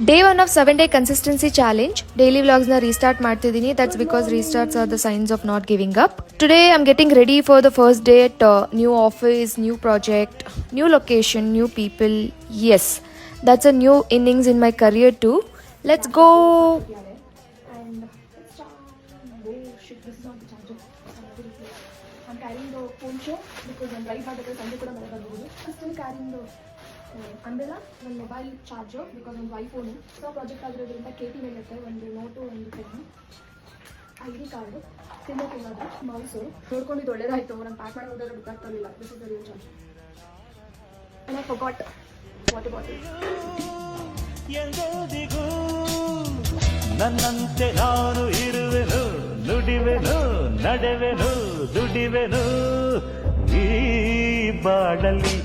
Day 1 of 7-day consistency challenge. Daily vlogs na restart ಮಾಡ್ತಿದ್ದೀನಿ. That's because restarts are the signs of not giving up. Today I'm getting ready for the first day at new office, new project, new location, new people. Yes, that's a new innings in my career too. Let's go. And this is not the charger. I'm carrying the phone show because I'm right now because Sunday kuda mane barbodu. I'm still carrying the umbrella, one mobile charger because ಒಂದು iPhone. So project ಆಗಿರೋದ್ರಿಂದ KT ಹೇಳುತ್ತೆ ಒಂದು note ಒಂದು pen ID card ತಿನ್ನೋಕೆ ಏನಾದರೂ mouse ನೋಡ್ಕೊಂಡಿದ್ದು ಒಳ್ಳೇದಾಯಿತು. ನಾನು pack ಮಾಡಿ ಹೋದಾಗ ಗೊತ್ತಾಗ್ತಿರಲಿಲ್ಲ. This is the real charge and I forgot water bottle. ಎಂದೆಂದಿಗೂ ನನ್ನಂತೆ ನಾನು ಇರುವೆನು, ನುಡಿವೆನು, ನಡೆವೆನು, ದುಡಿವೆನು ಈ ಬಾಡಲಿ.